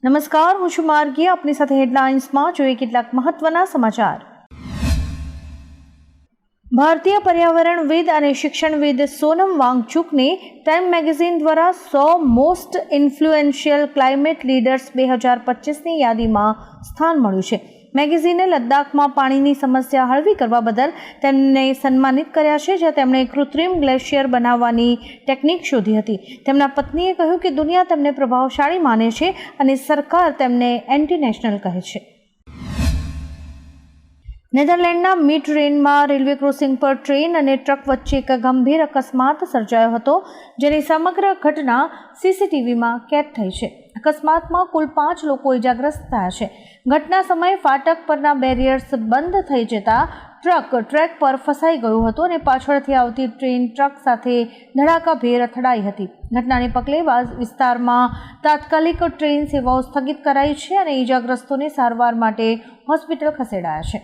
નમસ્કાર, હું છું માર્ગી. આપની સાથે હેડલાઇન્સમાં જોઈએ કેટલાક મહત્વના સમાચાર. ભારતીય પર્યાવરણવિદ અને શિક્ષણવિદ સોનમ વાંગચુકને ટાઈમ મેગેઝિન દ્વારા 100 મોસ્ટ ઇન્ફ્લુએન્શિયલ ક્લાઇમેટ લીડર્સ 2025ની યાદીમાં સ્થાન મળ્યું છે. મેગેઝિને લદ્દાખમાં પાણીની સમસ્યા હળવી કરવા બદલ તેમને સન્માનિત કર્યા છે, જ્યાં તેમણે કૃત્રિમ ગ્લેશિયર બનાવવાની ટેકનિક શોધી હતી. તેમના પત્નીએ કહ્યું કે દુનિયા તેમને પ્રભાવશાળી માને છે અને સરકાર તેમને એન્ટી નેશનલ કહે છે. નેધરલેન્ડના મિડરેનમાં રેલવે ક્રોસિંગ પર ટ્રેન અને ટ્રક વચ્ચે એક ગંભીર અકસ્માત સર્જાયો હતો, જેની સમગ્ર ઘટના સીસીટીવીમાં કેદ થઈ છે. અકસ્માતમાં કુલ 5 લોકો ઇજાગ્રસ્ત થયા છે. ઘટના સમયે ફાટક પરના બેરિયર્સ બંધ થઈ જતા ટ્રક ટ્રેક પર ફસાઈ ગયું હતું અને પાછળથી આવતી ટ્રેન ટ્રક સાથે ધડાકાભેર અથડાઈ હતી. ઘટનાને પગલે વિસ્તારમાં તાત્કાલિક ટ્રેન સેવાઓ સ્થગિત કરાઈ છે અને ઇજાગ્રસ્તોને સારવાર માટે હોસ્પિટલ ખસેડાયા છે.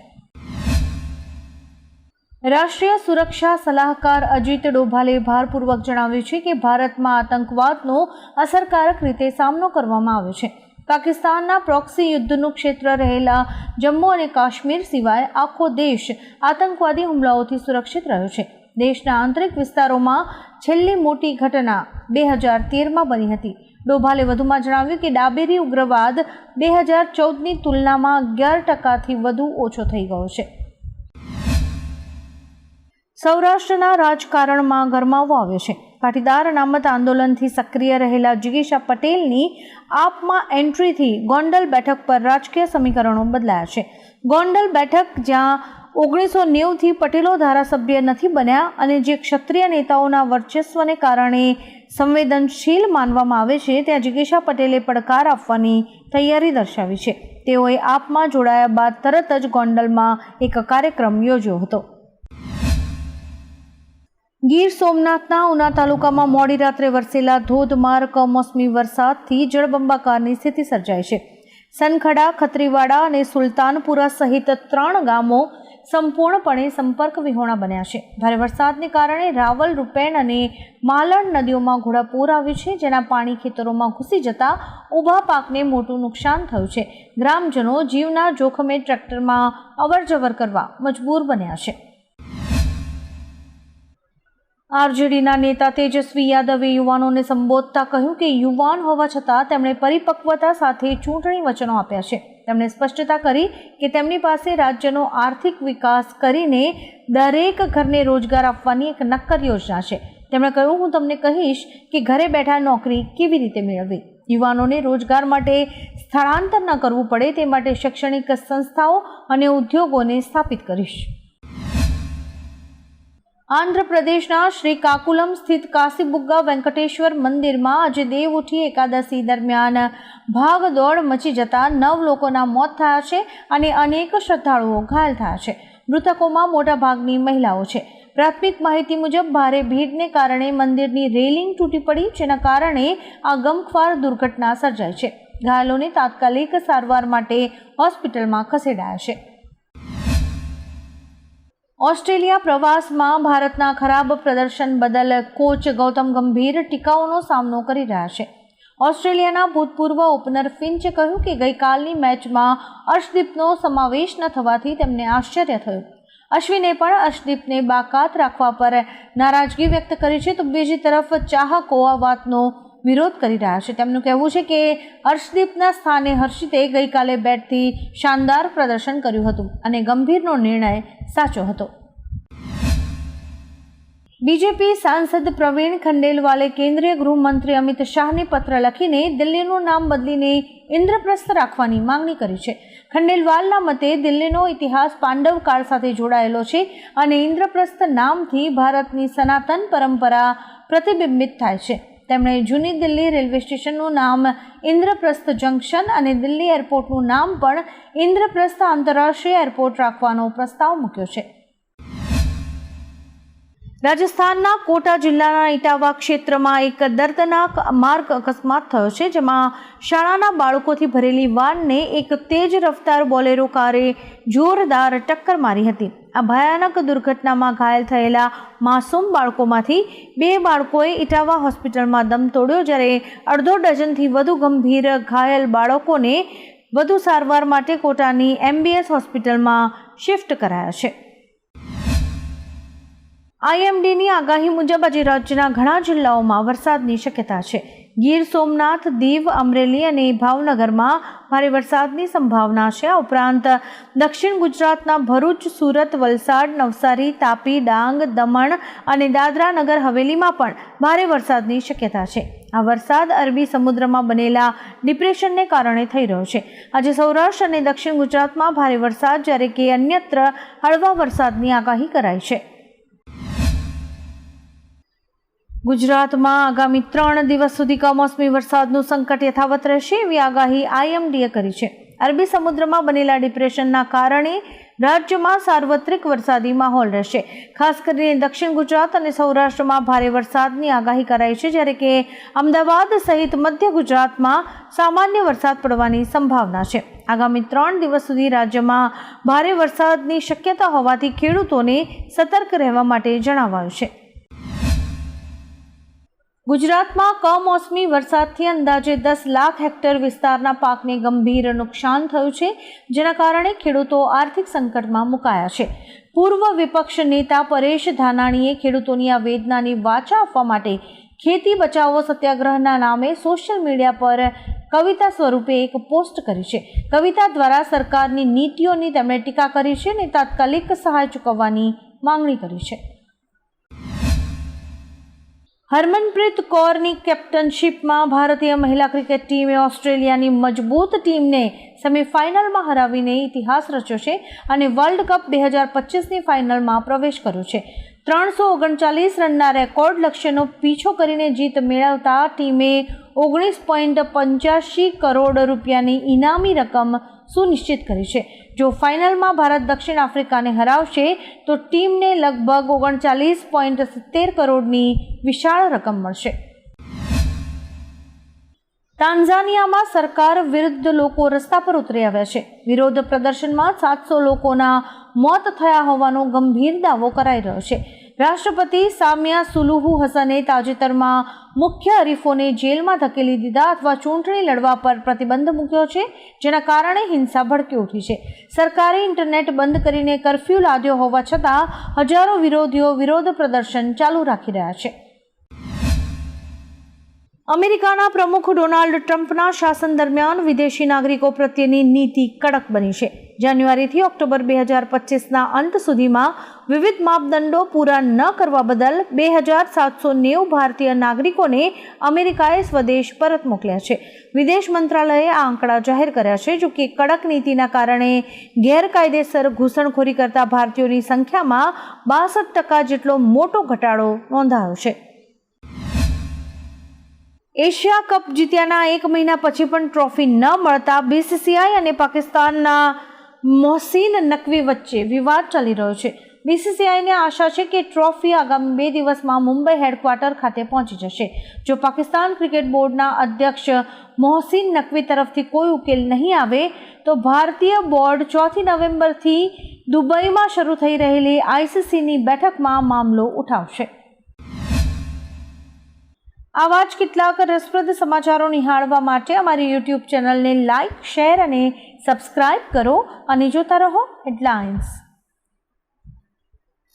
રાષ્ટ્રીય સુરક્ષા સલાહકાર અજીત ડોભાલે ભારપૂર્વક જણાવ્યું છે કે ભારતમાં આતંકવાદનો અસરકારક રીતે સામનો કરવામાં આવ્યો છે. પાકિસ્તાનના પ્રોક્સી યુદ્ધનું ક્ષેત્ર રહેલા જમ્મુ અને કાશ્મીર સિવાય આખો દેશ આતંકવાદી હુમલાઓથી સુરક્ષિત રહ્યો છે. દેશના આંતરિક વિસ્તારોમાં છેલ્લી મોટી ઘટના 2013માં બની હતી. ડોભાલે વધુમાં જણાવ્યું કે ડાબેરી ઉગ્રવાદ 2014ની તુલનામાં 11%થી વધુ ઓછો થઈ ગયો છે. સૌરાષ્ટ્રના રાજકારણમાં ગરમાવો આવ્યો છે. પાટીદાર અનામત આંદોલનથી સક્રિય રહેલા જિગીશા પટેલની આપમાં એન્ટ્રીથી ગોંડલ બેઠક પર રાજકીય સમીકરણો બદલાયા છે. ગોંડલ બેઠક જ્યાં 1990થી પટેલો ધારાસભ્ય નથી બન્યા અને જે ક્ષત્રિય નેતાઓના વર્ચસ્વને કારણે સંવેદનશીલ માનવામાં આવે છે, ત્યાં જિગીશા પટેલે પડકાર આપવાની તૈયારી દર્શાવી છે. તેઓએ આપમાં જોડાયા બાદ તરત જ ગોંડલમાં એક કાર્યક્રમ યોજ્યો હતો. ગીર સોમનાથના ઉના તાલુકામાં મોડી રાત્રે વરસેલા ધોધમાર કમોસમી વરસાદથી જળબંબાકારની સ્થિતિ સર્જાઈ છે. સનખડા, ખત્રીવાડા અને સુલતાનપુરા સહિત 3 ગામો સંપૂર્ણપણે સંપર્ક વિહોણા બન્યા છે. ભારે વરસાદને કારણે રાવલ, રૂપેણ અને માલણ નદીઓમાં ઘોડાપૂર આવ્યું છે, જેના પાણી ખેતરોમાં ઘૂસી જતા ઊભા પાકને મોટું નુકસાન થયું છે. ગ્રામજનો જીવના જોખમે ટ્રેક્ટરમાં અવરજવર કરવા મજબૂર બન્યા છે. આરજેડીના નેતા તેજસ્વી યાદવે યુવાનોને સંબોધતા કહ્યું કે યુવાન હોવા છતાં તેમણે પરિપક્વતા સાથે ચૂંટણી વચનો આપ્યા છે. તેમણે સ્પષ્ટતા કરી કે તેમની પાસે રાજ્યનો આર્થિક વિકાસ કરીને દરેક ઘરને રોજગાર આપવાની એક નક્કર યોજના છે. તેમણે કહ્યું, હું તમને કહીશ કે ઘરે બેઠા નોકરી કેવી રીતે મેળવવી. યુવાનોને રોજગાર માટે સ્થળાંતર ન કરવું પડે તે માટે શૈક્ષણિક સંસ્થાઓ અને ઉદ્યોગોને સ્થાપિત કરીશ. આંધ્રપ્રદેશના શ્રીકાકુલમ સ્થિત કાસીબુગ્ગા વેંકટેશ્વર મંદિરમાં આજે દેવઉઠી એકાદશી દરમિયાન ભાગદોડ મચી જતા 9 લોકોના મોત થયા છે અને અનેક શ્રદ્ધાળુઓ ઘાયલ થયા છે. મૃતકોમાં મોટાભાગની મહિલાઓ છે. પ્રાથમિક માહિતી મુજબ ભારે ભીડને કારણે મંદિરની રેલિંગ તૂટી પડી, જેના કારણે આ ગમખ્વાર દુર્ઘટના સર્જાઈ છે. ઘાયલોને તાત્કાલિક સારવાર માટે હોસ્પિટલમાં ખસેડાયા છે. ઓસ્ટ્રેલિયા પ્રવાસમાં ભારતના ખરાબ પ્રદર્શન બદલ કોચ ગૌતમ ગંભીર ટીકાઓનો સામનો કરી રહ્યા છે. ઓસ્ટ્રેલિયાના ભૂતપૂર્વ ઓપનર ફિન્ચે કહ્યું કે ગઈકાલની મેચમાં અર્શદીપનો સમાવેશ ન થવાથી તેમને આશ્ચર્ય થયું. અશ્વિને પણ અર્શદીપને બાકાત રાખવા પર નારાજગી વ્યક્ત કરી છે, તો બીજી તરફ ચાહકો આ વાતનો વિરોધ કરી રહ્યા છે. તેમનું કહેવું છે કે અર્શદીપના સ્થાને હર્ષિતે ગઈકાલે બેટથી શાનદાર પ્રદર્શન કર્યું હતું અને ગંભીરનો નિર્ણય સાચો હતો. બીજેપી સાંસદ પ્રવીણ ખંડેલવાલે કેન્દ્રીય ગૃહમંત્રી અમિત શાહને પત્ર લખીને દિલ્હીનું નામ બદલીને ઇન્દ્રપ્રસ્થ રાખવાની માંગણી કરી છે. ખંડેલવાલના મતે દિલ્હીનો ઇતિહાસ પાંડવ કાળ સાથે જોડાયેલો છે અને ઇન્દ્રપ્રસ્થ નામથી ભારતની સનાતન પરંપરા પ્રતિબિંબિત થાય છે. તેમણે જૂની દિલ્હી રેલવે સ્ટેશનનું નામ ઇન્દ્રપ્રસ્થ જંકશન અને દિલ્હી એરપોર્ટનું નામ પણ ઇન્દ્રપ્રસ્થ આંતરરાષ્ટ્રીય એરપોર્ટ રાખવાનો પ્રસ્તાવ મૂક્યો છે. રાજસ્થાનના કોટા જિલ્લાના ઇટાવા ક્ષેત્રમાં એક દર્દનાક માર્ગ અકસ્માત થયો છે, જેમાં શાળાના બાળકોથી ભરેલી વાનને એક તેજ રફતાર બોલેરો કારે જોરદાર ટક્કર મારી હતી. આ ભયાનક દુર્ઘટનામાં ઘાયલ થયેલા માસૂમ બાળકોમાંથી 2 બાળકોએ ઇટાવા હોસ્પિટલમાં દમ તોડ્યો, જ્યારે અડધો ડઝનથી વધુ ગંભીર ઘાયલ બાળકોને વધુ સારવાર માટે કોટાની MBS હોસ્પિટલમાં શિફ્ટ કરાયા છે. IMDની આગાહી મુજબ આજે રાજ્યના ઘણા જિલ્લાઓમાં વરસાદની શક્યતા છે. ગીર સોમનાથ, દીવ, અમરેલી અને ભાવનગરમાં ભારે વરસાદની સંભાવના છે. આ ઉપરાંત દક્ષિણ ગુજરાતના ભરૂચ, સુરત, વલસાડ, નવસારી, તાપી, ડાંગ, દમણ અને દાદરા નગર હવેલીમાં પણ ભારે વરસાદની શક્યતા છે. આ વરસાદ અરબી સમુદ્રમાં બનેલા ડિપ્રેશનને કારણે થઈ રહ્યો છે. આજે સૌરાષ્ટ્ર અને દક્ષિણ ગુજરાતમાં ભારે વરસાદ, જ્યારે કે અન્યત્ર હળવા વરસાદની આગાહી કરાઈ છે. ગુજરાતમાં આગામી 3 દિવસ સુધી કમોસમી વરસાદનું સંકટ યથાવત રહેશે એવી આગાહી IMDએ કરી છે. અરબી સમુદ્રમાં બનેલા ડિપ્રેશનના કારણે રાજ્યમાં સાર્વત્રિક વરસાદી માહોલ રહેશે. ખાસ કરીને દક્ષિણ ગુજરાત અને સૌરાષ્ટ્રમાં ભારે વરસાદની આગાહી કરાઈ છે, જ્યારે કે અમદાવાદ સહિત મધ્ય ગુજરાતમાં સામાન્ય વરસાદ પડવાની સંભાવના છે. આગામી 3 દિવસ સુધી રાજ્યમાં ભારે વરસાદની શક્યતા હોવાથી ખેડૂતોને સતર્ક રહેવા માટે જણાવાયું છે. ગુજરાતમાં કમોસમી વરસાદથી અંદાજે 10 લાખ હેક્ટર વિસ્તારના પાકને ગંભીર નુકસાન થયું છે, જેના કારણે ખેડૂતો આર્થિક સંકટમાં મુકાયા છે. પૂર્વ વિપક્ષ નેતા પરેશ ધાનાણીએ ખેડૂતોની આ વેદનાની વાચા આપવા માટે ખેતી બચાવો સત્યાગ્રહના નામે સોશિયલ મીડિયા પર કવિતા સ્વરૂપે એક પોસ્ટ કરી છે. કવિતા દ્વારા સરકારની નીતિઓની તેમણે ટીકા કરી છે અને તાત્કાલિક સહાય ચૂકવવાની માંગણી કરી છે. હરમનપ્રીત કૌરની કેપ્ટનશીપમાં ભારતીય મહિલા ક્રિકેટ ટીમે ઓસ્ટ્રેલિયાની મજબૂત ટીમને સેમીફાઇનલમાં હરાવીને ઇતિહાસ રચ્યો છે અને વર્લ્ડ કપ 2025ની ફાઇનલમાં પ્રવેશ કર્યો છે. 339 રનના રેકોર્ડ લક્ષ્યનો પીછો કરીને જીત મેળવતા ટીમે 19.85 કરોડ રૂપિયાની ઇનામી રકમ સુનિશ્ચિત કરી છે. જો ફાઇનલમાં ભારત દક્ષિણ આફ્રિકાને હરાવશે તો ટીમને લગભગ 39.70 કરોડની વિશાળ રકમ મળશે. તાન્ઝાનિયામાં સરકાર વિરુદ્ધ લોકો રસ્તા પર ઉતરી આવ્યા છે. વિરોધ પ્રદર્શનમાં 700 લોકોના મોત થયા હોવાનો ગંભીર દાવો કરાઈ રહ્યો છે. રાષ્ટ્રપતિ સામિયા સુલુહુ હસને તાજેતરમાં મુખ્ય હરીફોને જેલમાં ધકેલી દીધા અથવા ચૂંટણી લડવા પર પ્રતિબંધ મૂક્યો છે, જેના કારણે હિંસા ભડકી ઉઠી છે. સરકારે ઇન્ટરનેટ બંધ કરીને કર્ફ્યુ લાદ્યો હોવા છતાં હજારો વિરોધીઓ વિરોધ પ્રદર્શન ચાલુ રાખી રહ્યા છે. અમેરિકાના પ્રમુખ ડોનાલ્ડ ટ્રમ્પના શાસન દરમિયાન વિદેશી નાગરિકો પ્રત્યેની નીતિ કડક બની છે. જાન્યુઆરીથી ઓક્ટોબર 2025ના અંત સુધીમાં વિવિધ માપદંડો પૂરા ન કરવા બદલ 2790 ભારતીય નાગરિકોને અમેરિકાએ સ્વદેશ પરત મોકલ્યા છે. વિદેશ મંત્રાલયે આ આંકડા જાહેર કર્યા છે. જો કે કડક નીતિના કારણે ગેરકાયદેસર ઘૂસણખોરી કરતા ભારતીયોની સંખ્યામાં 62% જેટલો મોટો ઘટાડો નોંધાયો છે. એશિયા કપ જીત્યાના 1 મહિના પછી પણ ટ્રોફી ન મળતા BCCI અને પાકિસ્તાનના મોહસિન નકવી વચ્ચે વિવાદ ચાલી રહ્યો છે. BCCIને આશા છે કે ટ્રોફી આગામી 2 દિવસમાં મુંબઈ હેડક્વાર્ટર ખાતે પહોંચી જશે. જો પાકિસ્તાન ક્રિકેટ બોર્ડના અધ્યક્ષ મોહસિન નકવી તરફથી કોઈ ઉકેલ નહીં આવે તો ભારતીય બોર્ડ 4 નવેમ્બરથી દુબઈમાં શરૂ થઈ રહેલી ICCની બેઠકમાં મામલો ઉઠાવશે. આવા જ કેટલાક રસપ્રદ સમાચારો નિહાળવા માટે અમારી YouTube ચેનલને લાઇક, શેર અને સબસ્ક્રાઇબ કરો અને જોતા રહો હેડલાઇન્સ.